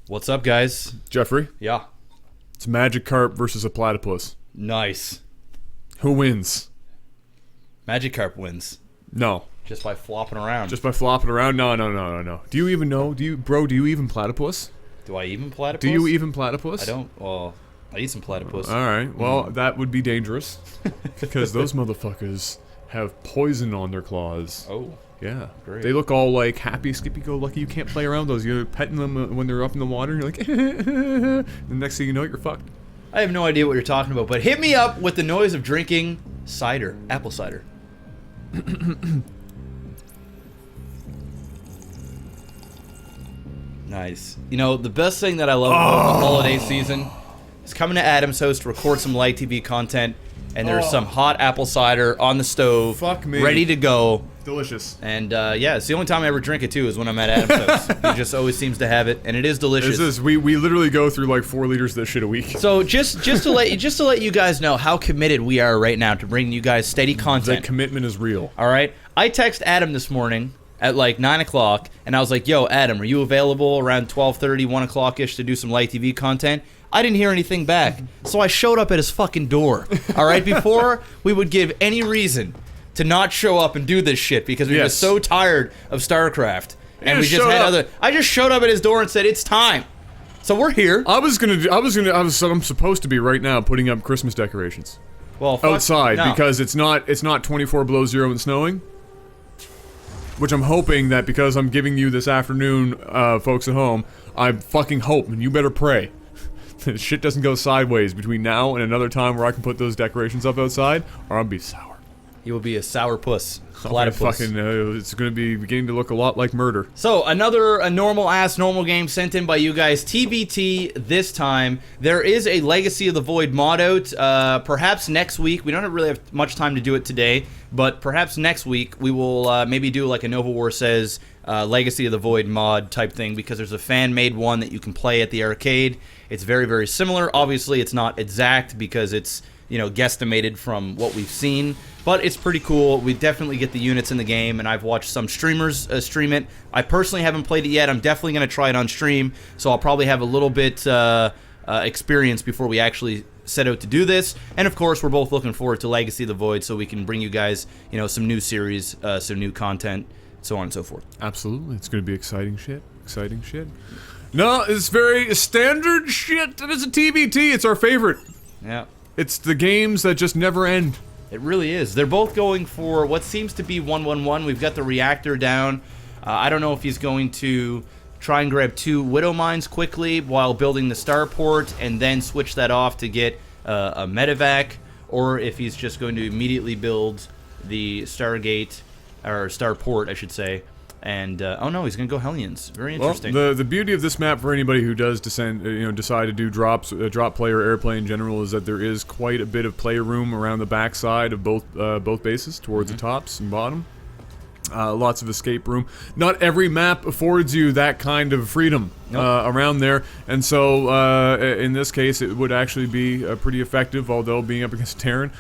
What's up, guys? Jeffrey, Yeah. it's a Magikarp versus a platypus. Nice. Who wins? Magikarp wins. No. Just by flopping around. Just by flopping around? No. Do you even know? Do you even platypus? Do I even platypus? Do you even platypus? I don't. Well, I eat some platypus. Alright, well, that would be dangerous. Because those motherfuckers have poison on their claws. Oh. Yeah. Great. They look all like happy, skippy-go-lucky. You can't play around those. You're petting them when they're up in the water, and you're like, the next thing you know, you're fucked. I have no idea what you're talking about, but hit me up with the noise of drinking cider. Apple cider. Nice. You know, the best thing that I love about the holiday season is coming to Adam's house to record some LAGTV content, and there's some hot apple cider on the stove, Fuck me. ready to go. Delicious. And yeah, it's the only time I ever drink it too is when I'm at Adam's house. He just always seems to have it, and it is delicious. We literally go through like 4 liters of this shit a week. So just to let you guys know how committed we are right now to bringing you guys steady content. That commitment is real. All right, I text Adam this morning at like 9 o'clock, and I was like, "Yo, Adam, are you available around 12:30, 1 o'clock ish to do some LAGTV content?" I didn't hear anything back, so I showed up at his fucking door. All right, before we would give any reason to not show up and do this shit because we were so tired of Starcraft, and we just had other. I just showed up at his door and said, "It's time." So we're here. I'm supposed to be right now putting up Christmas decorations. Well, outside no. because it's not 24 below zero and snowing. Which I'm hoping that because I'm giving you this afternoon, folks at home, I fucking hope, and you better pray, that shit doesn't go sideways between now and another time where I can put those decorations up outside, or I'll be sour. You will be a sour puss. Platypus. It's going to be beginning to look a lot like murder. So, a normal game sent in by you guys. TBT this time. There is a Legacy of the Void mod out. Perhaps next week. We don't really have much time to do it today, but perhaps next week we will maybe do like a Novawar Says Legacy of the Void mod type thing, because there's a fan-made one that you can play at the arcade. It's very, very similar. Obviously, it's not exact because it's, you know, guesstimated from what we've seen, but it's pretty cool. We definitely get the units in the game, and I've watched some streamers stream it. I personally haven't played it yet. I'm definitely going to try it on stream, so I'll probably have a little bit experience before we actually set out to do this. And of course, we're both looking forward to Legacy of the Void, so we can bring you guys, you know, some new series, some new content, so on and so forth. Absolutely, it's going to be exciting shit. Exciting shit. No, it's very standard shit. It is a TBT. It's our favorite. Yeah. It's the games that just never end. It really is. They're both going for what seems to be 1-1-1. We've got the reactor down. I don't know if he's going to try and grab 2 Widow Mines quickly while building the starport and then switch that off to get a medevac, or if he's just going to immediately build the Stargate, or starport, I should say. And oh no, he's gonna go Hellions. Very interesting. Well, the beauty of this map for anybody who does decide to do drops, drop play or airplay in general, is that there is quite a bit of play room around the backside of both bases, towards the tops and bottom. Lots of escape room. Not every map affords you that kind of freedom around there, and so in this case, it would actually be pretty effective. Although being up against Terran.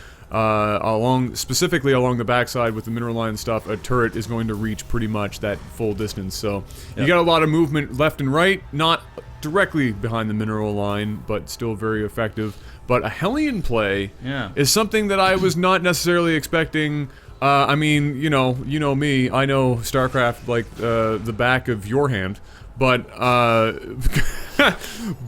Specifically along the backside with the mineral line stuff, a turret is going to reach pretty much that full distance. So you got a lot of movement left and right, not directly behind the mineral line, but still very effective. But a Hellion play is something that I was not necessarily expecting. I mean, you know me, I know Starcraft like the back of your hand. But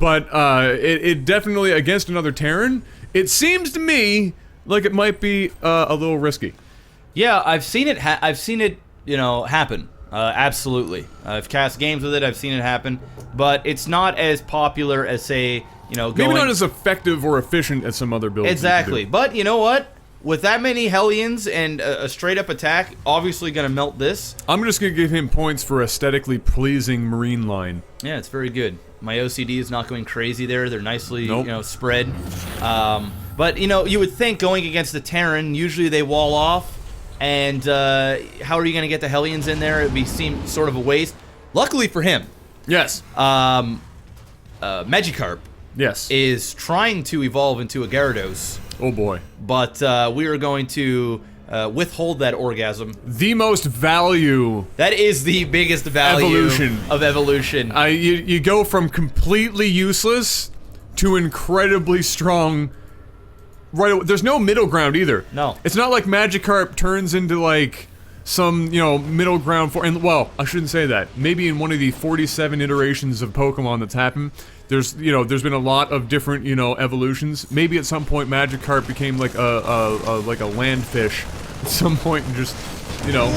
it definitely, against another Terran, it seems to me like it might be a little risky. Yeah, I've seen it. Happen. Absolutely. I've cast games with it. I've seen it happen, but it's not as popular as, say, maybe not as effective or efficient as some other builds. Exactly. But you know what? With that many Hellions and a straight-up attack, obviously gonna melt this. I'm just gonna give him points for aesthetically pleasing marine line. Yeah, it's very good. My OCD is not going crazy there. They're nicely, spread. But, you would think going against the Terran, usually they wall off, and how are you going to get the Hellions in there? It would seem sort of a waste. Luckily for him, yes, Magikarp is trying to evolve into a Gyarados. Oh boy. But we are going to withhold that orgasm. The most value. That is the biggest value Evolution. of evolution. You go from completely useless to incredibly strong. Right, there's no middle ground either. No. It's not like Magikarp turns into like some, you know, middle ground for, and well, I shouldn't say that. Maybe in one of the 47 iterations of Pokemon that's happened, there's been a lot of different, you know, evolutions. Maybe at some point Magikarp became like like a land fish at some point and just, you know.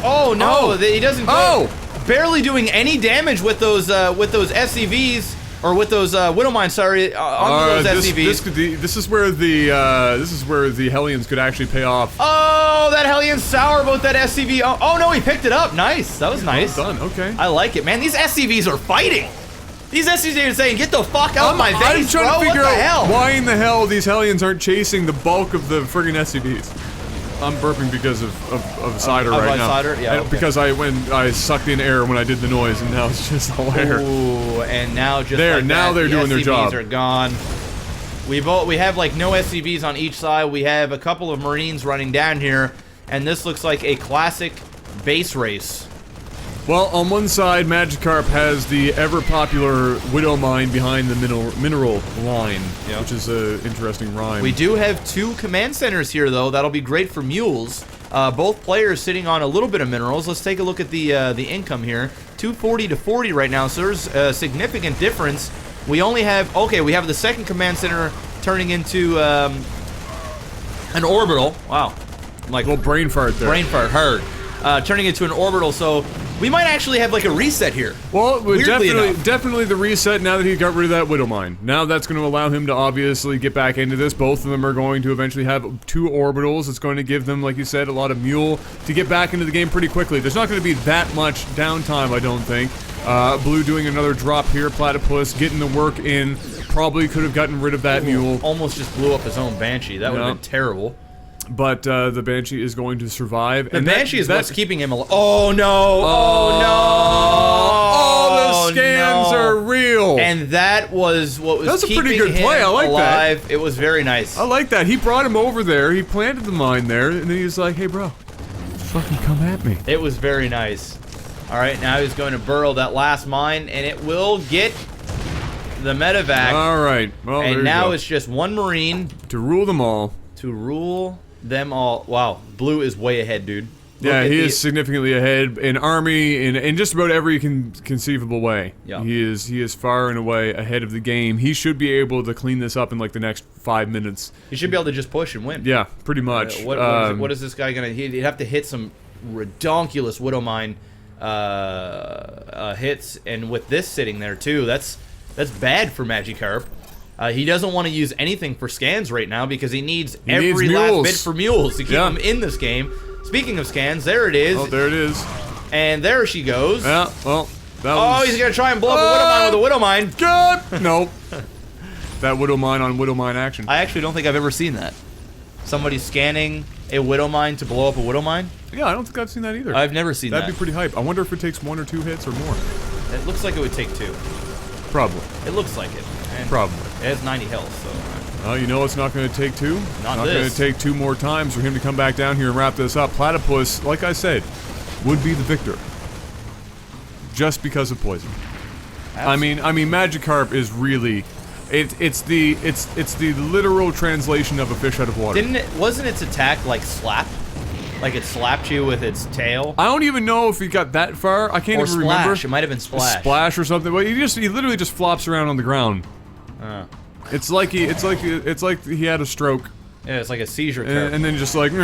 Oh no, he doesn't go. Oh! Barely doing any damage with those SCVs. Or with those Widowmine, sorry, on those SCVs. This is where the Hellions could actually pay off. Oh, that Hellion sour about that SCV. Oh no, he picked it up. Nice. That was nice. Well done. Okay. I like it, man. These SCVs are fighting. These SCVs are saying, "Get the fuck out of my base, I'm trying to figure out out why in the hell these Hellions aren't chasing the bulk of the friggin' SCVs. I'm burping because of cider right now. Cider? Yeah, okay. Because I sucked in air when I did the noise, and now it's just all air. Ooh, and now just there, like now that, they're doing their job. The SCVs are gone. We have like no SCVs on each side. We have a couple of Marines running down here, and this looks like a classic base race. Well, on one side, Magikarp has the ever-popular Widowmine behind the mineral line, Yep. which is an interesting rhyme. We do have 2 command centers here, though. That'll be great for mules. Both players sitting on a little bit of minerals. Let's take a look at the income here. 240 to 40 right now, so there's a significant difference. We only have... Okay, we have the second command center turning into an orbital. Wow. Like, little brain fart there. Brain fart, hard. Turning into an orbital, so... We might actually have like a reset here. Well, definitely the reset now that he got rid of that Widowmine. Now that's going to allow him to obviously get back into this. Both of them are going to eventually have 2 orbitals. It's going to give them, like you said, a lot of mule to get back into the game pretty quickly. There's not going to be that much downtime, I don't think. Blue doing another drop here. Platypus getting the work in. Probably could have gotten rid of that mule. Almost just blew up his own Banshee. That would have been terrible. But the Banshee is going to survive. The Banshee is what's keeping him alive. Oh no! Oh no! Oh, the scans are real. And that was what was keeping him alive. That's a pretty good play. I like that. It was very nice. I like that. He brought him over there. He planted the mine there, and then he was like, "Hey, bro, fucking come at me." It was very nice. All right, now he's going to burrow that last mine, and it will get the medevac. All right. Well, and now it's just 1 Marine to rule them all. To rule them all. Wow, Blue is way ahead, dude. Yeah, he is significantly ahead in army, in just about every conceivable way. Yeah. He is far and away ahead of the game. He should be able to clean this up in like the next 5 minutes. He should be able to just push and win. Yeah, pretty much. What is this guy gonna? He'd have to hit some redonkulous Widowmine hits, and with this sitting there too, that's bad for Magikarp. He doesn't want to use anything for scans right now because he needs every last bit for mules to keep him in this game. Speaking of scans, there it is. Oh, there it is. And there she goes. Yeah, well, that was... he's going to try and blow up a Widowmine with a Widowmine. Good! Nope. That Widowmine on Widowmine action. I actually don't think I've ever seen that. Somebody scanning a Widowmine to blow up a Widowmine? Yeah, I don't think I've seen that either. I've never seen that. That'd be pretty hype. I wonder if it takes 1 or 2 hits or more. It looks like it would take 2. Probably. It looks like it. And probably. It has 90 health, so... You know it's not going to take 2? Not going to take 2 more times for him to come back down here and wrap this up. Platypus, like I said, would be the victor. Just because of poison. Absolutely. I mean Magikarp is really... It's the literal translation of a fish out of water. Wasn't its attack like slap? Like it slapped you with its tail? I don't even know if he got that far. I can't even remember. It might have been splash. Splash or something. Well, he literally just flops around on the ground. It's like he had a stroke. Yeah, it's like a seizure. And then just like, and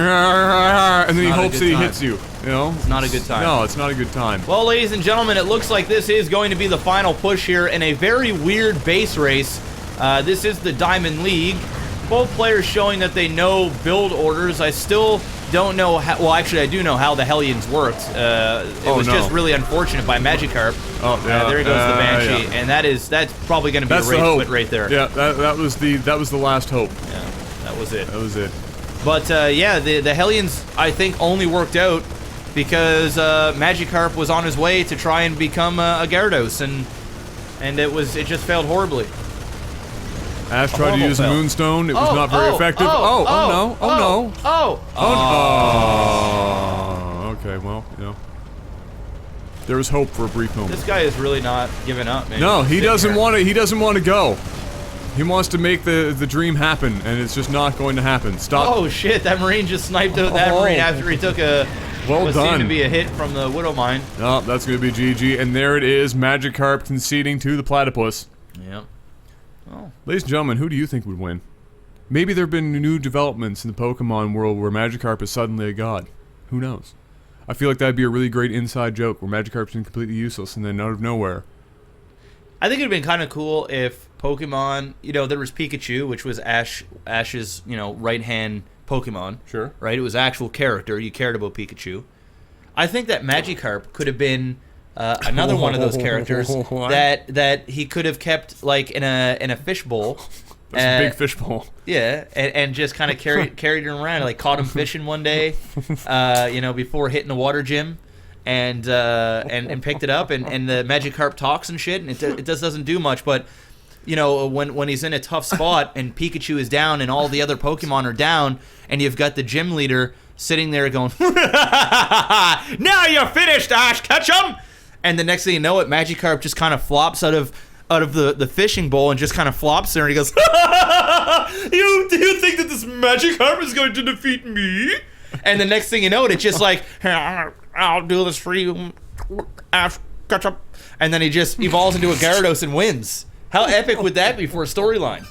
then he hopes that he hits you. You know, it's not a good time. No, it's not a good time. Well, ladies and gentlemen, it looks like this is going to be the final push here in a very weird base race. This is the Diamond League. Both players showing that they know build orders. I still don't know how, well, actually I do know how the Hellions worked. It was just really unfortunate by Magikarp. Oh, yeah. There goes the Banshee, and that's probably going to be a rage quit right there. Yeah, that was the last hope. Yeah, that was it. That was it. But yeah, the Hellions I think only worked out because Magikarp was on his way to try and become a Gyarados, and it just failed horribly. Ash tried to use the Moonstone. It was not very effective. Oh no! Oh no! Oh, okay, well, you know. There was hope for a brief moment. This guy is really not giving up, man. No, he doesn't want to. He doesn't want to go. He wants to make the dream happen, and it's just not going to happen. Stop. Oh shit! That Marine just sniped out that Marine after he took a what seemed to be a hit from the Widow Mine. Oh, that's going to be GG, and there it is. Magikarp conceding to the Platypus. Yep. Oh. Ladies and gentlemen, who do you think would win? Maybe there have been new developments in the Pokemon world where Magikarp is suddenly a god. Who knows? I feel like that'd be a really great inside joke where Magikarp's been completely useless and then out of nowhere. I think it'd been kind of cool if Pokemon, you know, there was Pikachu, which was Ash's, you know, right-hand Pokemon. Sure. Right? It was actual character. You cared about Pikachu. I think that Magikarp could have been another one of those characters that he could have kept like in a fishbowl. That's a big fishbowl. Yeah, and just kind of carried him around. Like caught him fishing one day, you know, before hitting the water gym, and picked it up, and the Magikarp talks and shit, and it just doesn't do much, but you know, when he's in a tough spot and Pikachu is down and all the other Pokemon are down, and you've got the gym leader sitting there going, "Now you're finished, Ash Ketchum!" And the next thing you know, Magikarp just kind of flops out of the fishing bowl and just kind of flops there, and he goes, you think that this Magikarp is going to defeat me? And the next thing you know, it's just like, I'll do this for you, Ash Ketchum. And then he just evolves into a Gyarados and wins. How epic would that be for a storyline?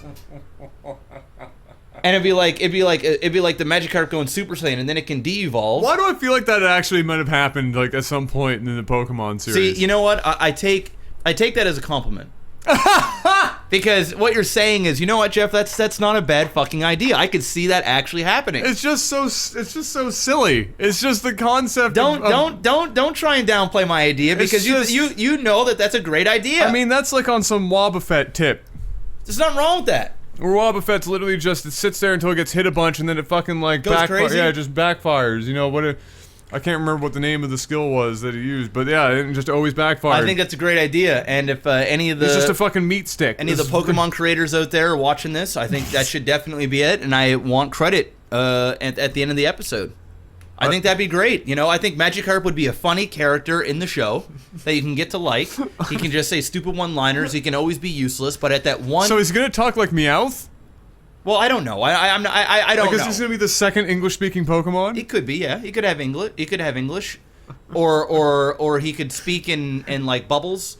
And it'd be like the Magikarp going Super Saiyan, and then it can de-evolve. Why do I feel like that actually might have happened like at some point in the Pokemon series? See, you know what? I take that as a compliment. Because what you're saying is, you know what, Jeff? That's not a bad fucking idea. I could see that actually happening. It's just so silly. It's just the concept. Don't try and downplay my idea, because you know that's a great idea. I mean, that's like on some Wobbuffet tip. There's nothing wrong with that. Where Wobbuffet's literally just, it sits there until it gets hit a bunch, and then it fucking like goes crazy. Yeah, it just backfires. You know what? I can't remember what the name of the skill was that he used, but yeah, it just always backfired. I think that's a great idea, and if any of the... It's just a fucking meat stick. Any of the Pokemon creators out there watching this, I think that should definitely be it, and I want credit at the end of the episode. I think that'd be great. You know, I think Magikarp would be a funny character in the show that you can get to like. He can just say stupid one-liners. He can always be useless, but at that one... So he's gonna talk like Meowth? Well, I don't know. I don't know. Is this gonna be the second English-speaking Pokemon? He could be, yeah. He could have English. He could have English, or he could speak in like bubbles,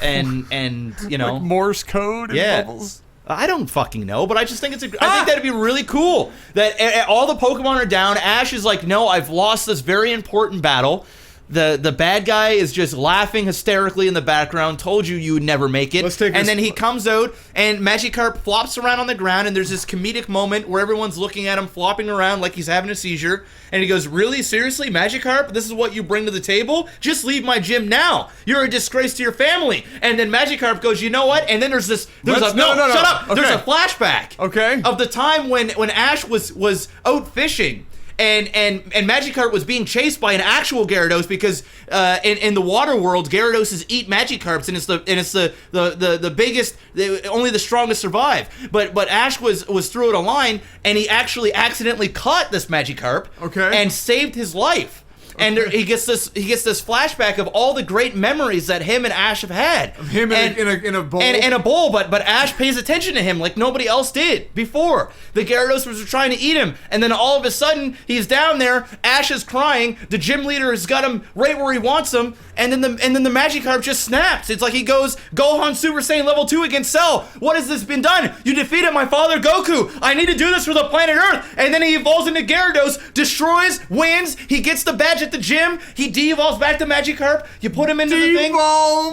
and you know, like Morse code and bubbles. I don't fucking know, but I just think I think that'd be really cool. That all the Pokemon are down. Ash is like, no, I've lost this very important battle. The bad guy is just laughing hysterically in the background. Told you would never make it. And then he comes out, and Magikarp flops around on the ground, and there's this comedic moment where everyone's looking at him flopping around like he's having a seizure. And he goes, "Really? Seriously, Magikarp? This is what you bring to the table? Just leave my gym now. You're a disgrace to your family." And then Magikarp goes, "You know what?" And then there's this. No, shut up. Okay. There's a flashback. Okay. Of the time when Ash was out fishing. And Magikarp was being chased by an actual Gyarados, because in the water world, Gyaradoses eat Magikarps, and it's the biggest, only the strongest survive. But Ash was through it a line, and he actually accidentally caught this Magikarp, and saved his life. And he gets this flashback of all the great memories that him and Ash have had. Of him in a bowl. And in a bowl, but Ash pays attention to him like nobody else did before. The Gyarados were trying to eat him, and then all of a sudden he's down there. Ash is crying. The gym leader has got him right where he wants him, and then the Magikarp just snaps. It's like he goes Gohan Super Saiyan level 2 against Cell. What has this been done? You defeated my father Goku. I need to do this for the planet Earth. And then he evolves into Gyarados, destroys, wins. He gets the badge at the gym. He de-evolves back to Magikarp. You put him into the thing.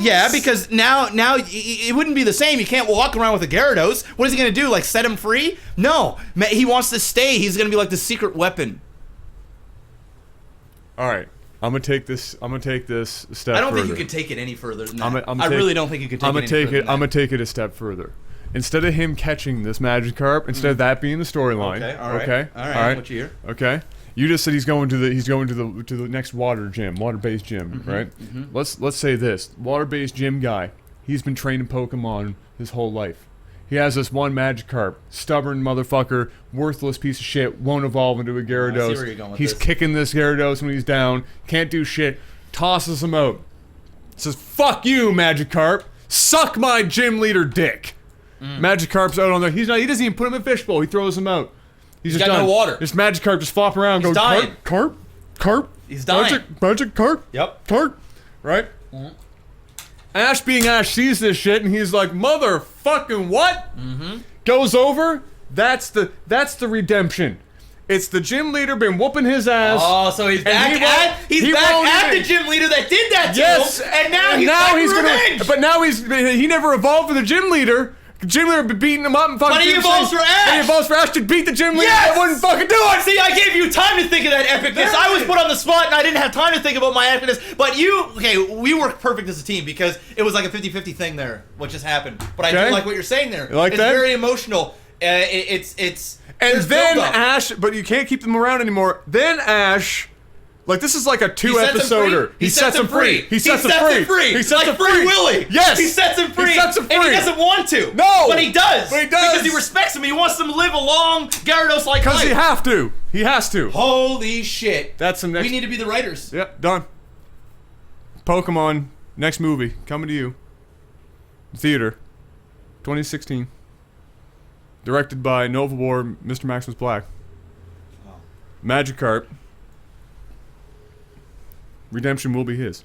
Yeah, because now it wouldn't be the same. You can't walk around with a Gyarados. What is he gonna do? Like set him free? No, he wants to stay. He's gonna be like the secret weapon. All right, I'm gonna take this step further. I don't think you can take it any further than that. I really don't think you can take it any further than that. I'm gonna take it a step further. Instead of him catching this Magikarp, instead of that being the storyline. Okay, all right. What you hear? Okay. You just said he's going to the next water-based gym, right? Let's say this water-based gym guy. He's been training Pokemon his whole life. He has this one Magikarp, stubborn motherfucker, worthless piece of shit, won't evolve into a Gyarados. I see where you're going with He's this. kicking this Gyarados when he's down, can't do shit, tosses him out. Says, fuck you, Magikarp. Suck my gym leader dick. Magikarp's out on there. He doesn't even put him in fishbowl. He throws him out. He's just got done. no water. This Magikarp just flop around, He's go dying. carp. He's dying. Magikarp. Yep. Carp. Right? Ash being Ash sees this shit and he's like, motherfucking what? Goes over. That's the redemption. It's the gym leader been whooping his ass. Oh, so he's back at the gym leader that did that to him, and now he's revenge. But now he never evolved for the gym leader. The gym leader be beating him up and fucking. But he evolves for Ash. And he evolves for Ash to beat the gym leader. Yes! That wouldn't fucking do it. See, I gave you time to think of that epicness. I was put on the spot and I didn't have time to think about my epicness. But we worked perfect as a team because it was like a 50-50 thing there, what just happened. But I do like what you're saying there. You like it's that? very emotional. It's And then build-up. Ash, but you can't keep them around anymore. Then Ash, like this is like a He sets him two-episoder. free. He sets him free. He sets him free. He sets him free. Free Willy. Yes. He sets him free. He sets him free. And he doesn't want to. No. But he does. But he does. Because he respects him. He wants him to live a long Gyarados-like life. Because he have to. He has to. Holy shit. That's the next. We need to be the writers. Yep, done. Pokemon, next movie, coming to you. Theater, 2016. Directed by Novawar, Mr. MaximusBlack. Magikarp. Redemption will be his.